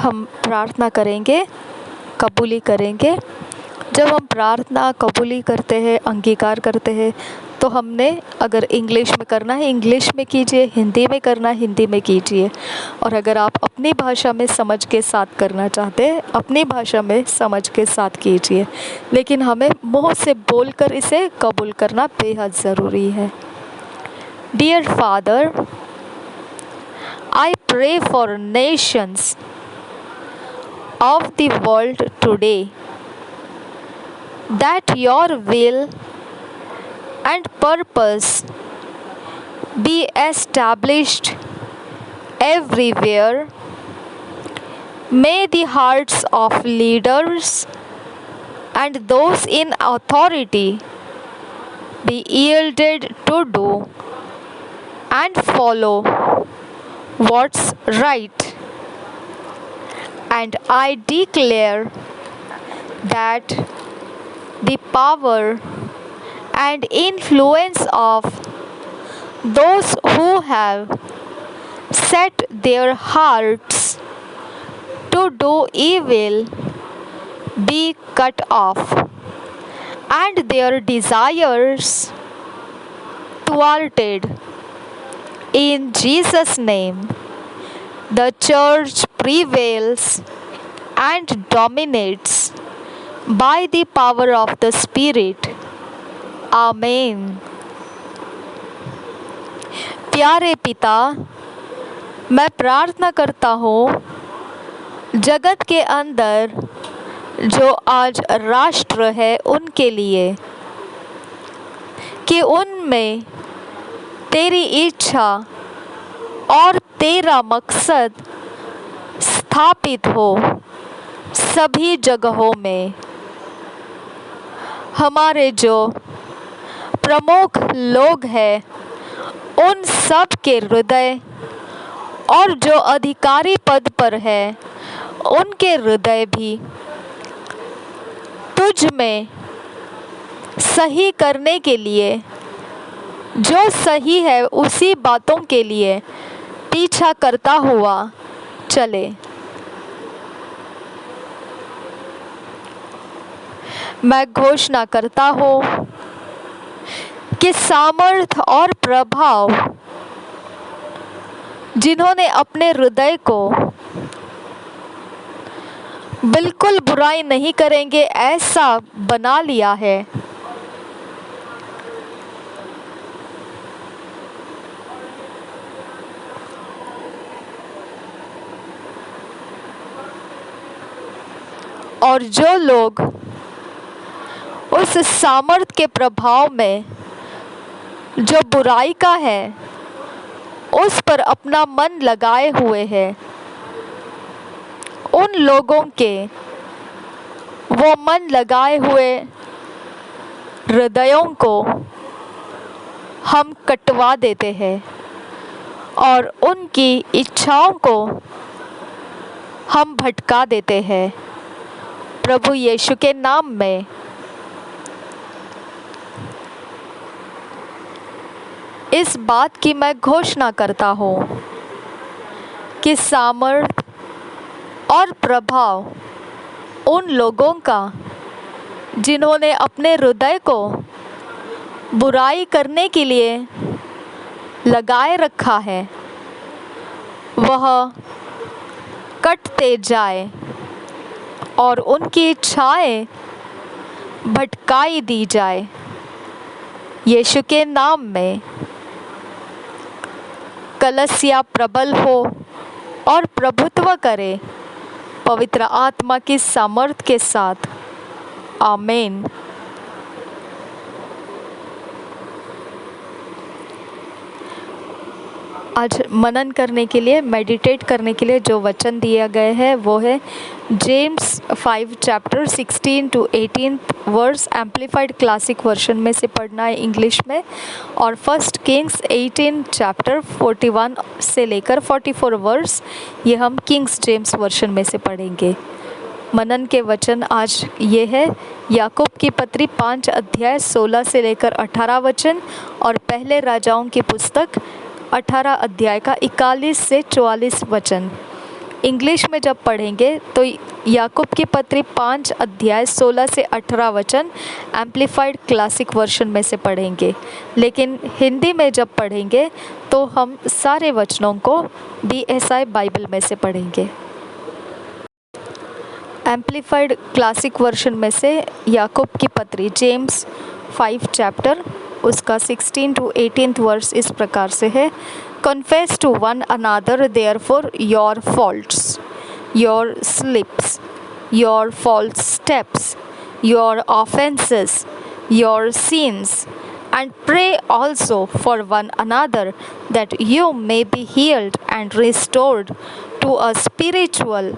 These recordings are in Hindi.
हम प्रार्थना करेंगे, कबूली करेंगे। जब हम प्रार्थना कबूली करते हैं, अंगीकार करते हैं, तो हमने अगर इंग्लिश में करना है इंग्लिश में कीजिए, हिंदी में करना है हिंदी में कीजिए, और अगर आप अपनी भाषा में समझ के साथ करना चाहते हैं अपनी भाषा में समझ के साथ कीजिए, लेकिन हमें मुँह से बोलकर इसे कबूल करना बेहद ज़रूरी है। Dear father, I pray for nations of the world today that your will and purpose be established everywhere. May the hearts of leaders and those in authority be yielded to do and follow what's right. And I declare that the power and influence of those who have set their hearts to do evil be cut off, and their desires thwarted. In Jesus' name, the Church prevails and dominates by the power of the Spirit. Amen. प्यारे पिता, मैं प्रार्थना करता हूँ जगत के अंदर जो आज राष्ट्र है उनके लिए, कि उनमें तेरी इच्छा और तेरा मकसद स्थापित हो सभी जगहों में। हमारे जो प्रमुख लोग हैं उन सब के हृदय, और जो अधिकारी पद पर है उनके हृदय भी तुझ में सही करने के लिए, जो सही है उसी बातों के लिए पीछा करता हुआ चले। मैं घोषणा करता हूँ कि सामर्थ और प्रभाव जिन्होंने अपने हृदय को बिल्कुल बुराई नहीं करेंगे ऐसा बना लिया है, और जो लोग उस सामर्थ के प्रभाव में जो बुराई का है उस पर अपना मन लगाए हुए हैं, उन लोगों के वो मन लगाए हुए हृदयों को हम कटवा देते हैं और उनकी इच्छाओं को हम भटका देते हैं। प्रभु यीशु के नाम में इस बात की मैं घोषणा करता हूँ कि सामर्थ और प्रभाव उन लोगों का जिन्होंने अपने हृदय को बुराई करने के लिए लगाए रखा है, वह कटते जाए और उनकी इच्छाएं भटकाई दी जाए। यीशु के नाम में कलीसिया प्रबल हो और प्रभुत्व करे पवित्र आत्मा की सामर्थ के साथ। आमीन। आज मनन करने के लिए, मेडिटेट करने के लिए जो वचन दिया गए हैं वो है James 5 chapter 16 to 18 verse amplified classic version में से पढ़ना है इंग्लिश में, और 1 किंग्स 18 चैप्टर 41 से लेकर 44 वर्स ये हम किंग्स जेम्स वर्जन में से पढ़ेंगे। मनन के वचन आज ये है याकूब की पत्री 5 अध्याय 16 से लेकर 18 वचन, और पहले राजाओं की पुस्तक 18 अध्याय का 41 से 44 वचन। इंग्लिश में जब पढ़ेंगे तो याकूब की पत्री 5 अध्याय 16 से 18 वचन एम्प्लीफाइड क्लासिक वर्जन में से पढ़ेंगे, लेकिन हिंदी में जब पढ़ेंगे तो हम सारे वचनों को BSI बाइबल में से पढ़ेंगे। एम्प्लीफाइड क्लासिक वर्जन में से याकूब की पत्री जेम्स 5 चैप्टर उसका 16 to 18 वर्स इस प्रकार से है। Confess to one another therefore your faults, your slips, your false steps, your offences, your sins, and pray also for one another that you may be healed and restored to a spiritual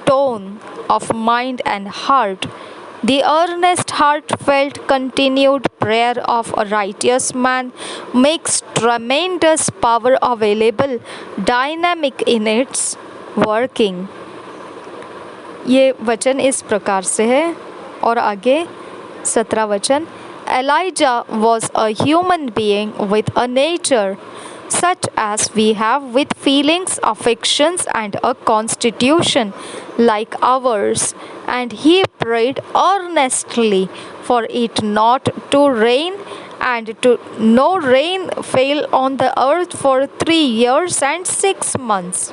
tone of mind and heart. The earnest, heartfelt, continued prayer of a righteous man makes tremendous power available, dynamic in its working. ये वचन इस प्रकार से है और आगे 17 वचन। Elijah was a human being with a nature such as we have, with feelings, affections, and a constitution like ours, and he prayed earnestly for it not to rain, and to no rain fell on the earth for 3 years and 6 months.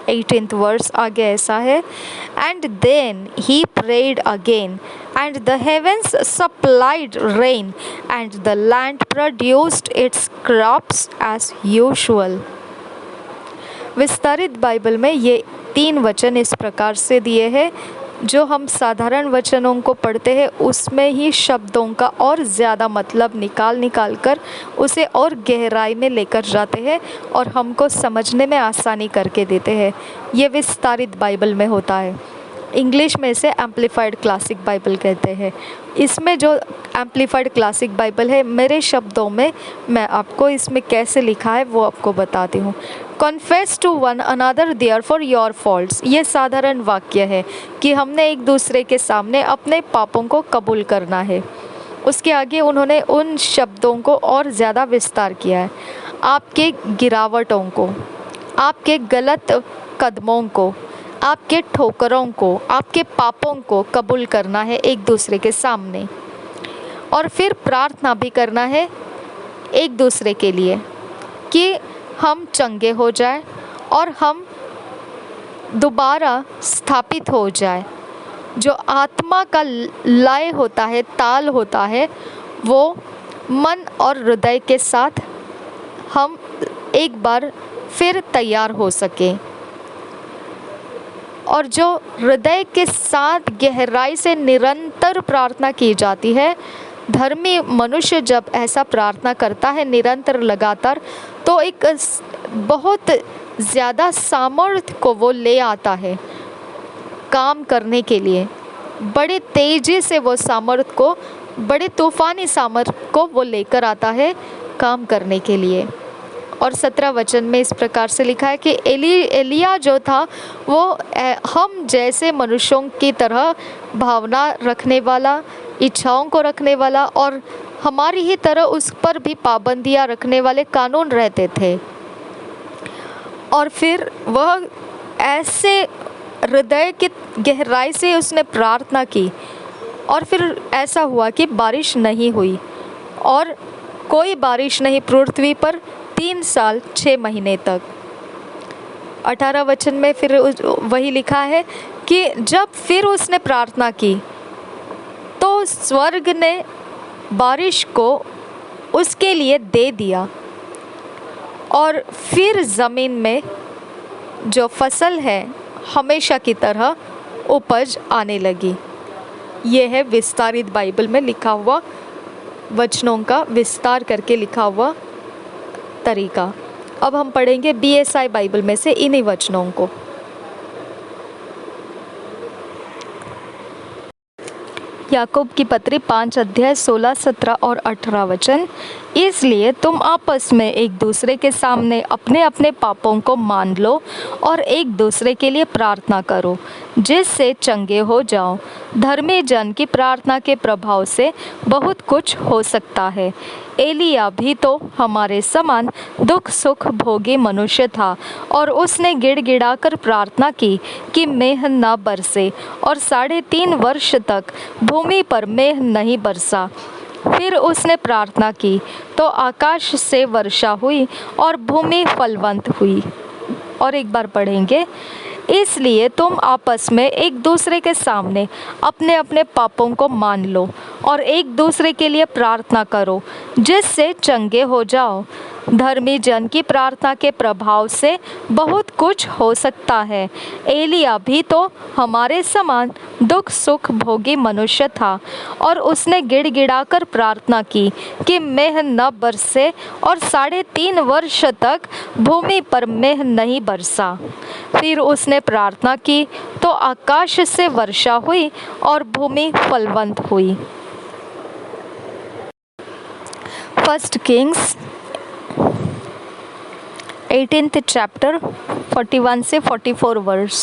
18th verse आगे ऐसा है, and then he prayed again, and the heavens supplied rain, and the land produced its crops as usual. विस्तारित बाइबल में ये 3 वचन इस प्रकार से दिए हैं। जो हम साधारण वचनों को पढ़ते हैं उसमें ही शब्दों का और ज़्यादा मतलब निकाल कर उसे और गहराई में लेकर जाते हैं और हमको समझने में आसानी करके देते हैं। ये विस्तारित बाइबल में होता है। इंग्लिश में इसे एम्प्लीफाइड क्लासिक बाइबल कहते हैं। इसमें जो एम्प्लीफाइड क्लासिक बाइबल है, मेरे शब्दों में मैं आपको इसमें कैसे लिखा है वो आपको बताती हूँ। Confess to one another therefore your faults, ये साधारण वाक्य है कि हमने एक दूसरे के सामने अपने पापों को कबूल करना है। उसके आगे उन्होंने उन शब्दों को और ज़्यादा विस्तार किया है। आपके गिरावटों को, आपके गलत कदमों को, आपके ठोकरों को, आपके पापों को कबूल करना है एक दूसरे के सामने, और फिर प्रार्थना भी करना है एक दूसरे के लिए कि हम चंगे हो जाए और हम दोबारा स्थापित हो जाए। जो आत्मा का लय होता है, ताल होता है, वो मन और हृदय के साथ हम एक बार फिर तैयार हो सके। और जो हृदय के साथ गहराई से निरंतर प्रार्थना की जाती है, धर्मी मनुष्य जब ऐसा प्रार्थना करता है निरंतर लगातार, तो एक बहुत ज़्यादा सामर्थ्य को वो ले आता है काम करने के लिए। बड़े तेज़ी से वो सामर्थ्य को, बड़े तूफ़ानी सामर्थ्य को वो लेकर आता है काम करने के लिए। और 17 वचन में इस प्रकार से लिखा है कि एलिया जो था वो हम जैसे मनुष्यों की तरह भावना रखने वाला, इच्छाओं को रखने वाला और हमारी ही तरह उस पर भी पाबंदियां रखने वाले कानून रहते थे। और फिर वह ऐसे हृदय की गहराई से उसने प्रार्थना की और फिर ऐसा हुआ कि बारिश नहीं हुई और कोई बारिश नहीं पृथ्वी पर 3 साल 6 महीने तक। 18 वचन में फिर वही लिखा है कि जब फिर उसने प्रार्थना की तो स्वर्ग ने बारिश को उसके लिए दे दिया और फिर ज़मीन में जो फसल है हमेशा की तरह उपज आने लगी। ये है विस्तारित बाइबल में लिखा हुआ वचनों का विस्तार करके लिखा हुआ तरीका। अब हम पढ़ेंगे BSI बाइबल में से इन्हीं वचनों को। याकूब की पत्री 5 अध्याय 16, 17 और 18 वचन। इसलिए तुम आपस में एक दूसरे के सामने अपने अपने पापों को मान लो और एक दूसरे के लिए प्रार्थना करो जिससे चंगे हो जाओ। धर्मी जन की प्रार्थना के प्रभाव से बहुत कुछ हो सकता है। एलिया भी तो हमारे समान दुख सुख भोगी मनुष्य था और उसने गिड़गिड़ा कर प्रार्थना की कि मेह न बरसे, और 3.5 वर्ष तक भूमि पर मेह नहीं बरसा। फिर उसने प्रार्थना की तो आकाश से वर्षा हुई और भूमि फलवंत हुई। और एक बार पढ़ेंगे, इसलिए तुम आपस में एक दूसरे के सामने अपने अपने पापों को मान लो और एक दूसरे के लिए प्रार्थना करो जिससे चंगे हो जाओ। धर्मी जन की प्रार्थना के प्रभाव से बहुत कुछ हो सकता है। एलिया भी तो हमारे समान दुख सुख भोगी मनुष्य था और उसने गिड़गिड़ा कर प्रार्थना की कि मेह न बरसे, और 3.5 वर्ष तक भूमि पर मेह नहीं बरसा। फिर उसने प्रार्थना की तो आकाश से वर्षा हुई और भूमि फलवंत हुई। 1 किंग्स 18th chapter 41 से 44 verse.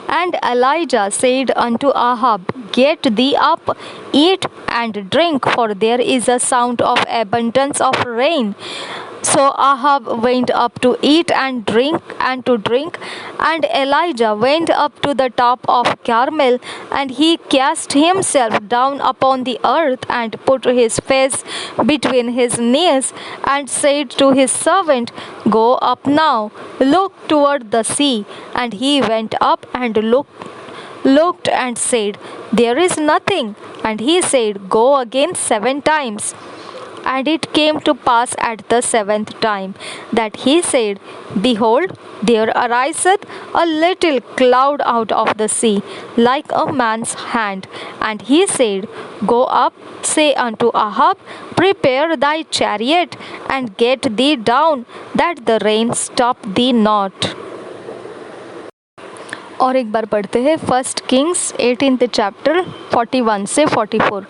And Elijah said unto Ahab, Get thee up, eat and drink, for there is a sound of abundance of rain. So Ahab went up to eat and to drink, and Elijah went up to the top of Carmel, and he cast himself down upon the earth and put his face between his knees, and said to his servant, Go up now, look toward the sea. And he went up and looked and said, There is nothing. And he said, Go again 7 times. And it came to pass at the 7th time that he said, Behold, there ariseth a little cloud out of the sea, like a man's hand. And he said, Go up, say unto Ahab, Prepare thy chariot, and get thee down, that the rain stop thee not. और एक बार पढ़ते हैं 1 Kings 18th chapter 41 से 44.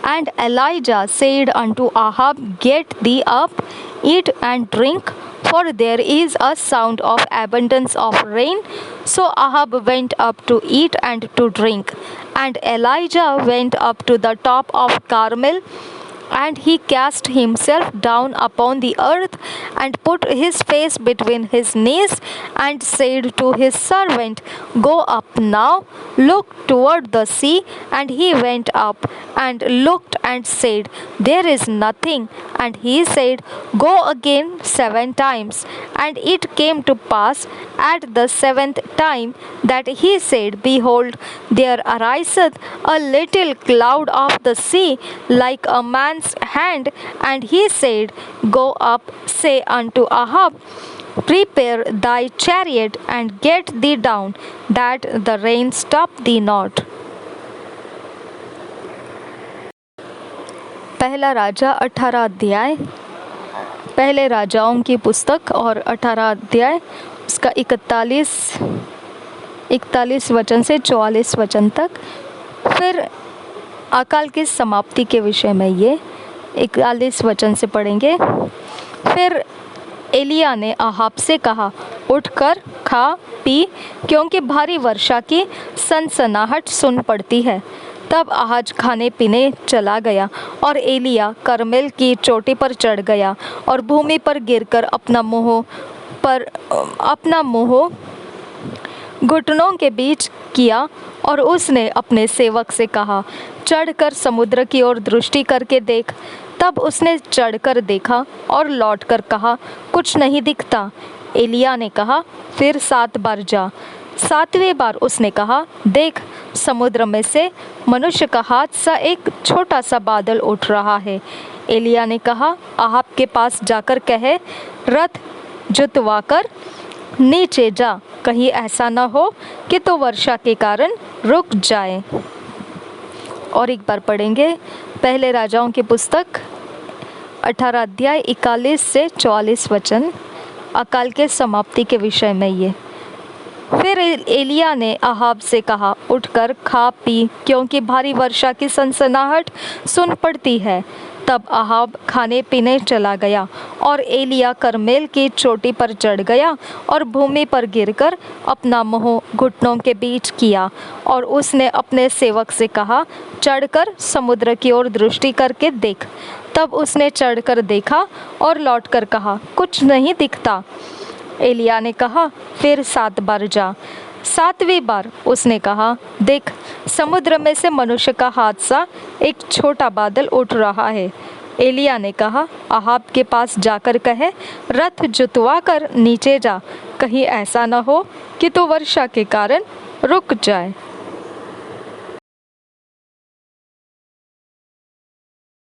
And Elijah said unto Ahab, Get thee up, eat and drink, for there is a sound of abundance of rain. So Ahab went up to eat and to drink. And Elijah went up to the top of Carmel, and he cast himself down upon the earth and put his face between his knees, and said to his servant, Go up now, look toward the sea. And he went up and looked and said, There is nothing. And he said, Go again 7 times. And it came to pass at the 7th time that he said, Behold, there ariseth a little cloud of the sea, like a man's hand. And he said, Go up, say unto Ahab, Prepare thy chariot, and get thee down, that the rain stop thee not. पहला राजा 18 अध्याय, पहले राजाओं की पुस्तक और 18 अध्याय उसका 41 वचन से 44 वचन तक। फिर अकाल की समाप्ति के विषय में ये 41 वचन से पढ़ेंगे। फिर एलिया ने आहाब से कहा, उठकर खा पी, क्योंकि भारी वर्षा की सनसनाहट सुन पड़ती है। तब आहाज खाने पीने चला गया, और एलिया करमेल की चोटी पर चढ़ गया और भूमि पर गिरकर अपना मुँह घुटनों के बीच किया, और उसने अपने सेवक से कहा, चढ़कर समुद्र की ओर दृष्टि करके देख। तब उसने चढ़कर देखा और लौटकर कहा, कुछ नहीं दिखता। एलिया ने कहा, फिर 7 बार जा। 7वें बार उसने कहा, देख, समुद्र में से मनुष्य का हाथ सा एक छोटा सा बादल उठ रहा है। एलिया ने कहा, आहाब के पास जाकर कहे, रथ जुतवाकर नीचे जा, कहीं ऐसा न हो कि तो वर्षा के कारण रुक जाए। और एक बार पढ़ेंगे पहले राजाओं की पुस्तक 18 अध्याय 41 से 44 वचन, अकाल के समाप्ति के विषय में ये। फिर एलिया ने आहाब से कहा, उठकर खा पी, क्योंकि भारी वर्षा की सनसनाहट सुन पड़ती है। तब अहाब खाने पीने चला गया और एलिया करमेल की चोटी पर चढ़ गया और भूमि पर गिरकर अपना मुँह घुटनों के बीच किया और उसने अपने सेवक से कहा, चढ़कर समुद्र की ओर दृष्टि करके देख। तब उसने चढ़कर देखा और लौटकर कहा, कुछ नहीं दिखता। एलिया ने कहा, फिर 7 बार जा। 7वीं बार उसने कहा, देख, समुद्र में से मनुष्य का हाथ सा एक छोटा बादल उठ रहा है। एलिया ने कहा, अहाब के पास जाकर कहे, रथ जुतवा कर नीचे जा, कहीं ऐसा न हो कि तू वर्षा के कारण रुक जाए।